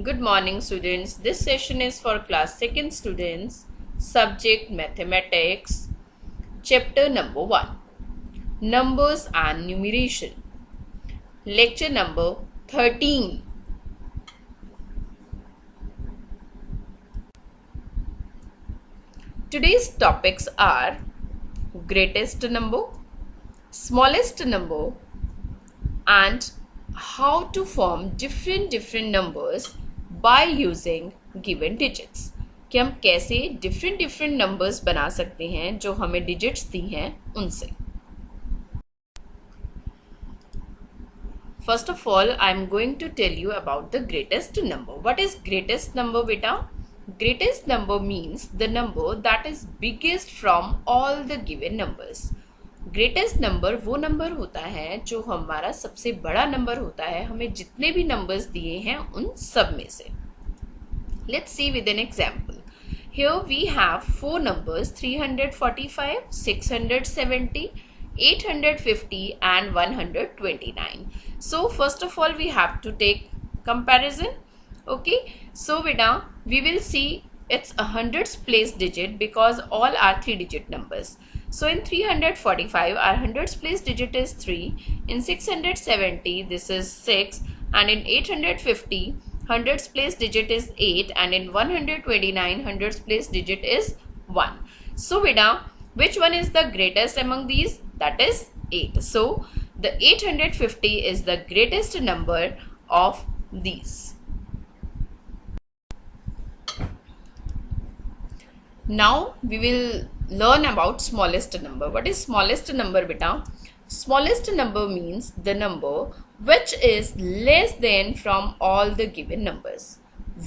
Good morning students. This session is for class 2nd students, subject mathematics, chapter number 1, numbers and numeration, lecture number 13. Today's topics are greatest number, smallest number, and how to form different numbers by using given digits. कि हम कैसे different numbers बना सकते हैं जो हमें digits दी हैं उनसे. First of all, I am going to tell you about the greatest number. What is greatest number, beta? Greatest number means the number that is biggest from all the given numbers. Greatest number वो number होता है जो हमारा सबसे बड़ा number होता है, हमें जितने भी नंबर्स दिए हैं उन सब में से. Let's see with an example. Here we have four numbers 345, 670, 850 and 129. So first of all we have to take comparison. Okay, so beta we will see it's a hundreds place digit because all are 3-digit numbers. So in 345 our hundreds place digit is 3, in 670 this is 6, and in 850 hundreds place digit is 8, and in 129 hundreds place digit is 1. So beta, which one is the greatest among these? That is 8. So the 850 is the greatest number of these. Now we will learn about smallest number. What is smallest number, beta? Smallest number means the number which is less than from all the given numbers.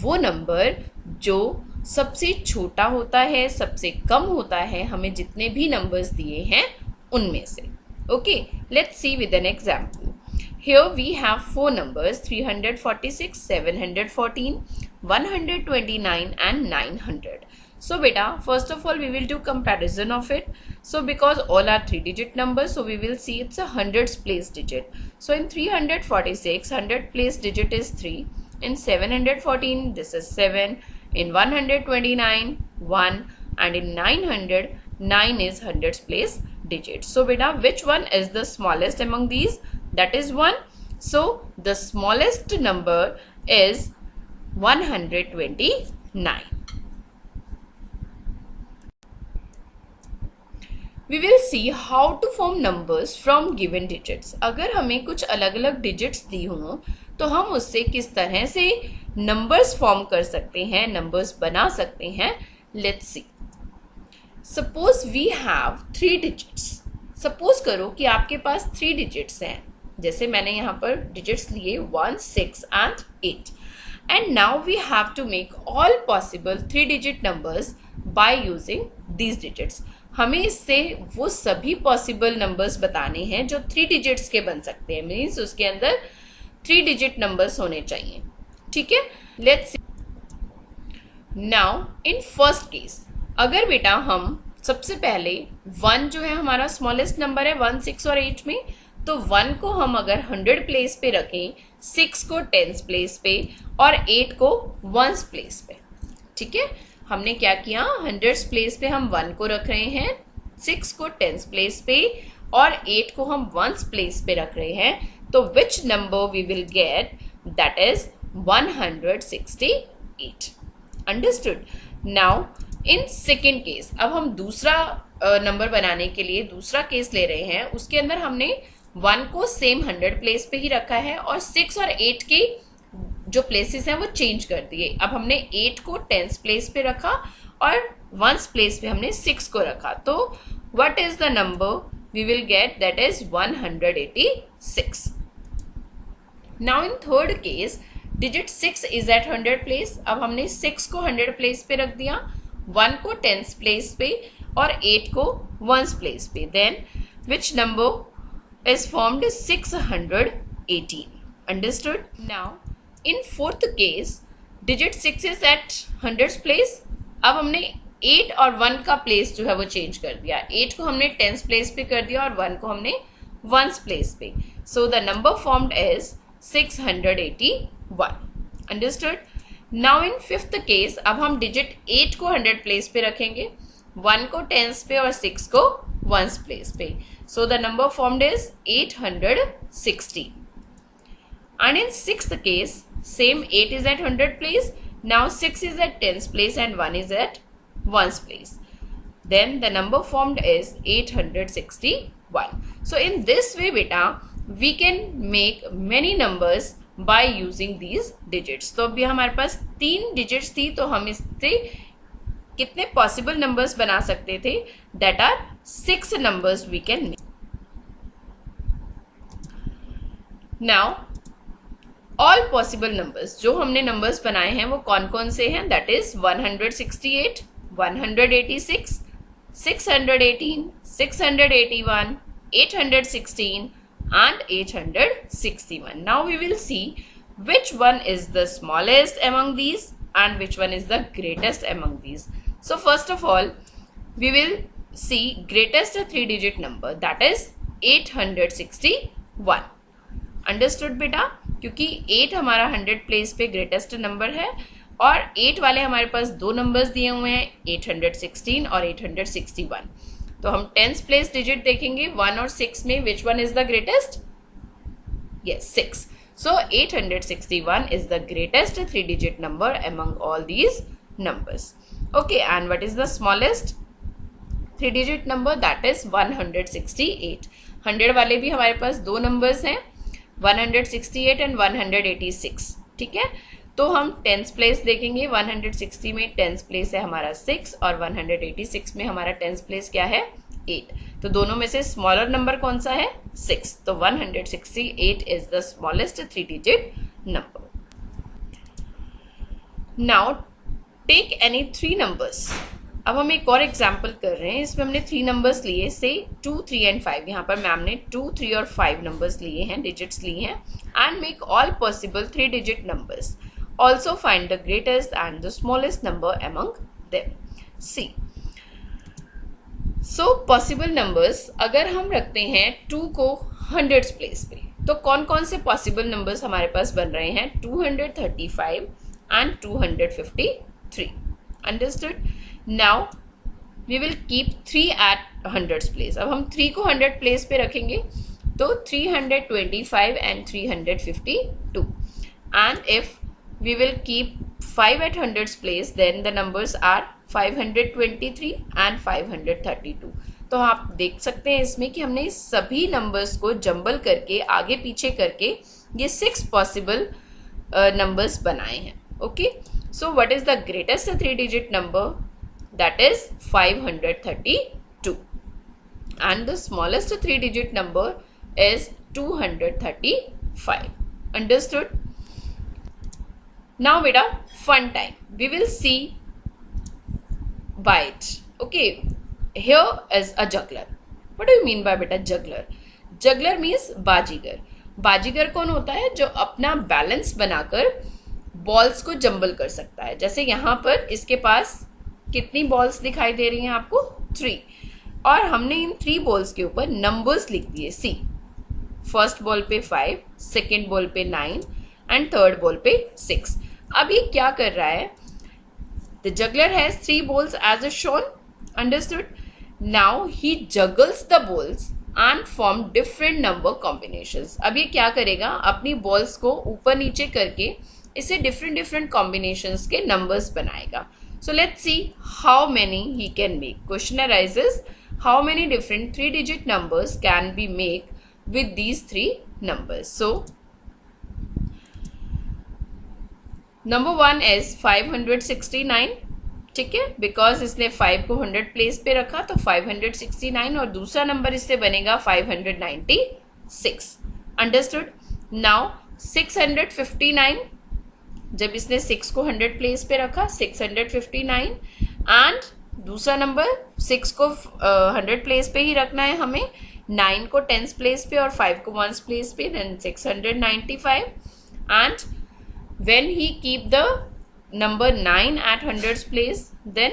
वो number जो सबसे छोटा होता है, सबसे कम होता है हमें जितने भी नंबर्स दिए हैं उनमें से. Okay, let's see with an example. Here we have four numbers 346, 714, 129 and 900. So beta, first of all we will do comparison of it. So because all are 3-digit numbers, so we will see it's a hundreds place digit. So in 346 100 place digit is 3, in 714 this is 7, in 129 1, and in 900 9 is hundreds place digit. So beta, which one is the smallest among these? That is 1. So the smallest number is 129. We will see how to form numbers from given digits. अगर हमें कुछ अलग अलग digits दी हों तो हम उससे किस तरह से numbers form कर सकते हैं, numbers बना सकते हैं. Let's see. Suppose we have 3 digits. Suppose करो कि आपके पास 3 digits हैं. जैसे मैंने यहाँ पर digits लिए 1, 6 and 8. And now we have to make all possible 3-digit numbers by using these digits. हमें इससे वो सभी पॉसिबल नंबर्स बताने हैं जो 3 डिजिट्स के बन सकते हैं. मीन्स उसके अंदर 3 डिजिट नंबर्स होने चाहिए. ठीक है, let's see. Now in first case, अगर बेटा हम सबसे पहले 1 जो है हमारा स्मॉलेस्ट नंबर है 1, 6 और 8 में, तो 1 को हम अगर 100 प्लेस पे रखें, 6 को 10 प्लेस पे और 8 को 1 प्लेस पे. ठीक है, हमने क्या किया, 100 प्लेस पे हम 1 को रख रहे हैं, 6 को 10 प्लेस पे और 8 को हम 1 प्लेस पे रख रहे हैं. तो which number we will get? That is 168. Understood. Now in second case, अब हम दूसरा नंबर बनाने के लिए दूसरा केस ले रहे हैं. उसके अंदर हमने 1 को सेम 100 प्लेस पे ही रखा है और 6 और 8 के जो प्लेसेस हैं वो चेंज कर दिए. अब हमने 8 को 10th प्लेस पे रखा और 1st प्लेस पे हमने 6 को रखा. तो what is the number we will get? That is 186. Now in third case, digit 6 is at 100 place. अब हमने 6 को 100 प्लेस पे रख दिया, 1 को 10th प्लेस पे और 8 को 1st प्लेस पे. Then which number is formed? 618. Understood. Now in fourth case, digit 6 is at 100 place. अब हमने 8 और 1 का प्लेस जो है वो चेंज कर दिया. 8 को हमने 10th प्लेस पे कर दिया और 1 को हमने 1st प्लेस पे. So the number formed is 681. Understood. Now in fifth case अब हम डिजिट 8 को 100 प्लेस पे रखेंगे, 1 को 10s पे और 6 को 1s प्लेस पे. So the number formed is 860. And in sixth case, same 8 is at 100 place. Now 6 is at 10s place and 1 is at 1s place. Then the number formed is 861. So in this way, beta, we can make many numbers by using these digits. तो अभी हमारे पास 3 digits थी, तो हम इससे कितने possible numbers बना सकते थे? That are 6 numbers we can make. Now all possible numbers जो हमने numbers बनाए हैं वो कौन कौन से हैं? That is 168, 186, 618, 681, 816 and 861. Now we will see which one is the smallest among these and which one is the greatest among these. So first of all, we will see greatest 3-digit number, that is 861. Understood बेटा, क्योंकि 8 हमारा 100 place पे greatest number है और 8 वाले हमारे पास दो numbers दिए हुए हैं, 816 और 861. तो हम 10th प्लेस डिजिट देखेंगे 1 और 6 में, which one is the greatest? Yes, 6. So 861 is the greatest 3-digit number among all these numbers. Okay, and what is the smallest 3-digit number? That is 168. 100 वाले भी हमारे पास दो नंबर्स हैं, 168 एंड 186. ठीक है, तो हम 10th प्लेस देखेंगे. 160 में 10th प्लेस है हमारा 6 और 186 में हमारा 10th प्लेस क्या है? 8. तो दोनों में से स्मॉलर नंबर कौन सा है? 6. तो 168 is the smallest 3-digit number. Now take any 3 numbers. अब हम एक और एग्जाम्पल कर रहे हैं, इसमें हमने 3 नंबर्स लिए, से 2, 3 एंड 5. यहाँ पर मैम ने 2, 3 और 5 नंबर्स लिए हैं, डिजिट्स लिए हैं. And make all possible 3-digit numbers. Also find the greatest and the smallest number among them. See, so possible numbers अगर हम रखते हैं 2 को 100 प्लेस पे, तो कौन कौन से पॉसिबल नंबर्स हमारे पास बन रहे हैं? 235 and 253. Understood. Now we will keep 3 at 100 place. अब हम 3 को 100 प्लेस पे रखेंगे, तो 325 and 352. And if we will keep 5 at 100 place, then the numbers are 523 and 532. तो आप देख सकते हैं इसमें कि हमने सभी नंबर्स को जंबल करके आगे पीछे करके ये 6 पॉसिबल नंबर्स बनाए हैं. Okay, so what is the greatest 3-digit number? That is 532. And the smallest 3-digit number is 235. Understood? Now beta, fun time. We will see by it. Okay, here is a juggler. What do you mean by beta juggler? Juggler means बाजीगर. बाजीगर कौन होता है? जो अपना balance बनाकर balls को jumble कर सकता है. जैसे यहाँ पर इसके पास कितनी बॉल्स दिखाई दे रही हैं आपको? 3. और हमने इन 3 बॉल्स के ऊपर नंबर्स लिख दिए. सी, फर्स्ट बॉल पे 5, सेकेंड बॉल पे 9 एंड थर्ड बॉल पे 6. अब ये क्या कर रहा है? The juggler has 3 balls as is shown. Understood? Now he juggles the balls and form different number combinations. अब ये क्या करेगा? अपनी बॉल्स को ऊपर नीचे करके इसे डिफरेंट कॉम्बिनेशंस के नंबर्स बनाएगा. So let's see how many he can make. Question arises, how many different 3-digit numbers can be made with these 3 numbers? So number 1 is 569. ठीक है, बिकॉज इसने 5 को 100 प्लेस पे रखा तो 569, और दूसरा नंबर इससे बनेगा 596. अंडरस्टूड. नाउ 659, जब इसने 6 को 100 प्लेस पे रखा 659, एंड दूसरा नंबर 6 को 100 प्लेस पे ही रखना है हमें, 9 को 10th प्लेस पे और 5 को 1st प्लेस पे, then 695. And when he keep the number 9 at 100 place, then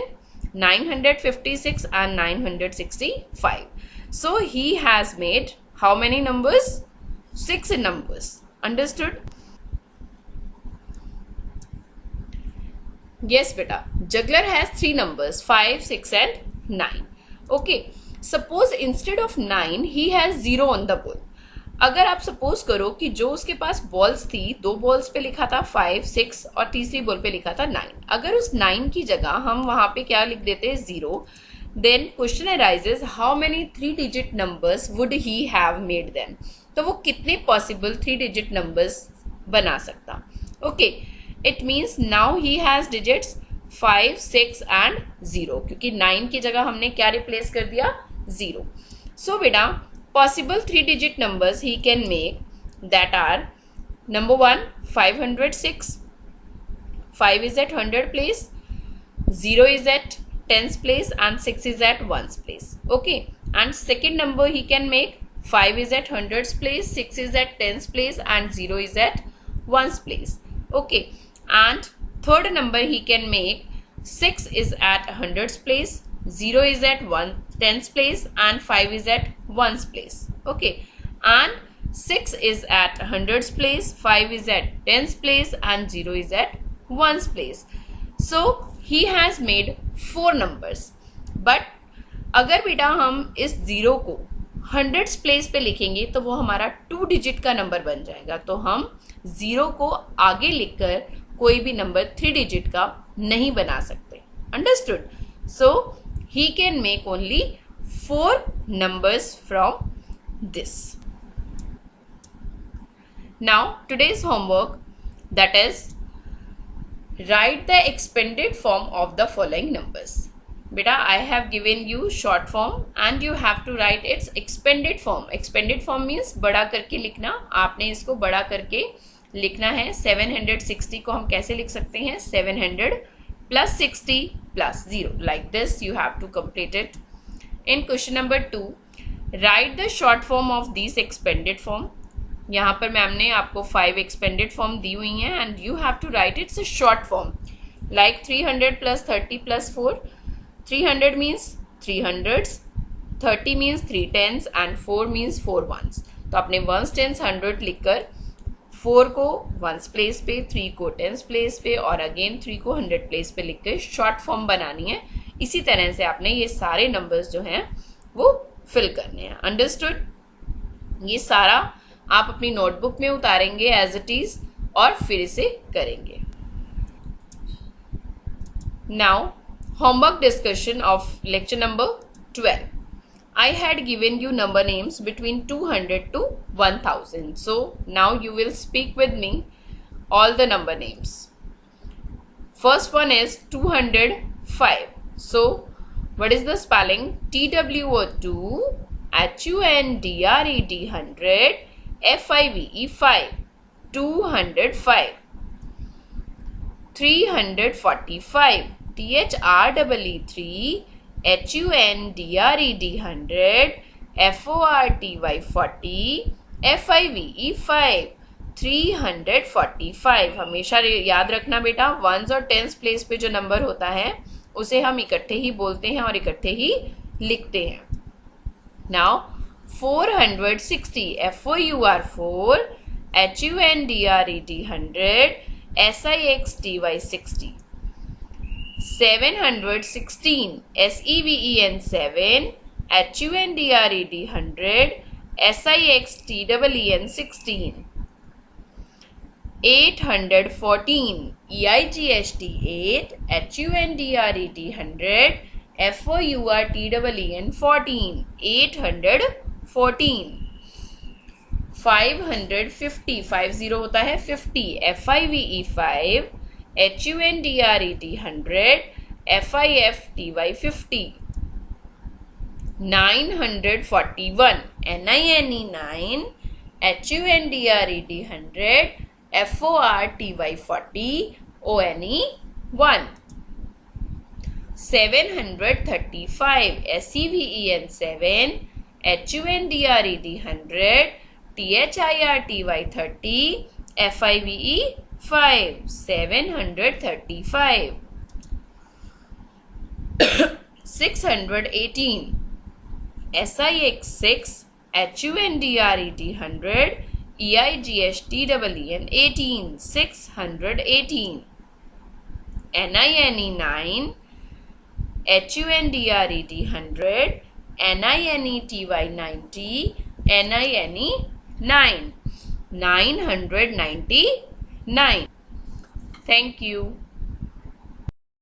956 and 965. So he has made how many numbers? 6 numbers. Understood? Yes, beta. Juggler has 3 numbers, 5, 6 and 9. Okay. Suppose instead of 9, he has 0 on the ball. अगर आप suppose करो कि जो उसके पास balls थी, 2 balls पे लिखा था 5, 6 और तीसरी बॉल पे लिखा था 9. अगर उस 9 की जगह हम वहां पे क्या लिख देते हैं 0, then question arises how many 3 digit numbers would he have made them. तो वो कितने पॉसिबल 3 डिजिट नंबर्स बना सकता. Okay, it means now he has digits 5, 6 and 0, क्योंकि 9 की जगह हमने क्या रिप्लेस कर दिया 0. सो बेटा possible 3 digit numbers he can make that are number 1 506, 5 is at 100 place, 0 is at 10s place and 6 is at 1s place. Okay, and second number he can make 5 is at 100s place, 6 is at 10s place and 0 is at 1s place. Okay, and third number he can make 6 is at 100s place, 0 is at 10s place and 5 is at 1s place. Okay, and 6 is at 100s place, 5 is at 10s place and 0 is at 1s place. So he has made 4 numbers. But अगर बेटा हम इस 0 को 100s place पे लिखेंगे तो वो हमारा 2 डिजिट का नंबर बन जाएगा. तो हम 0 को आगे लिखकर कोई भी नंबर 3 डिजिट का नहीं बना सकते. Understood? So he can make only 4 numbers from this. Now today's homework, that is write the expanded form of the following numbers. Beta, I have given you short form and you have to write its expanded form. Expanded form means बड़ा करके लिखना. आपने इसको बड़ा करके लिखना है. 760 को हम कैसे लिख सकते हैं? 700 plus 60 plus 0. Like this you have to complete it. In question number 2, write the short form of these expanded form. यहाँ पर मैम ने आपको 5 expanded form दी हुई हैं and you have to write its a short form. Like 300 plus 30 plus 4. 300 means 3 hundreds, 30 means 3 tens and 4 means 4 ones. तो आपने ones, tens, hundred लिखकर 4 को 1s प्लेस पे, 3 को 10s प्लेस पे और अगेन 3 को 100 प्लेस पे लिख के शॉर्ट फॉर्म बनानी है. इसी तरह से आपने ये सारे नंबर्स जो हैं वो फिल करने हैं. अंडरस्टूड? ये सारा आप अपनी नोटबुक में उतारेंगे एज इट इज और फिर इसे करेंगे. Now homework discussion of lecture number 12. I had given you number names between 200 to 1000. So now you will speak with me all the number names. First one is 205. So what is the spelling? TWO2 HUNDRED 100 FIVE 5 205. 345 THREE 3 HUNDRED 100 FORTY 40 FIVE 5 345. हमेशा याद रखना बेटा, 1s और 10s place पे जो number होता है उसे हम इकट्ठे ही बोलते हैं और इकट्ठे ही लिखते हैं. Now 460 FOUR 4 HUNDRED 100 SIXTY 60. 716 SEVEN 7 HUNDRED 100 SIXTEEN 16. 814 EIGHT 8 HUNDRED 100 FOURTEEN 14. 814. 550 50 होता है 50 FIVE 5 HUNDRED 100 FIFTY 50. 941 NINE 9 HUNDRED 100 FORTY 40 ONE 1. 735 SEVEN 7 HUNDRED 100 THIRTY 30 FIVE 5. 735. 618 SIX 6 HUNDRED 100 EIGHTEEN 18. 618. NINE 9, HUNDRED 100, NINETY 90, NINE 9, 999. Thank you.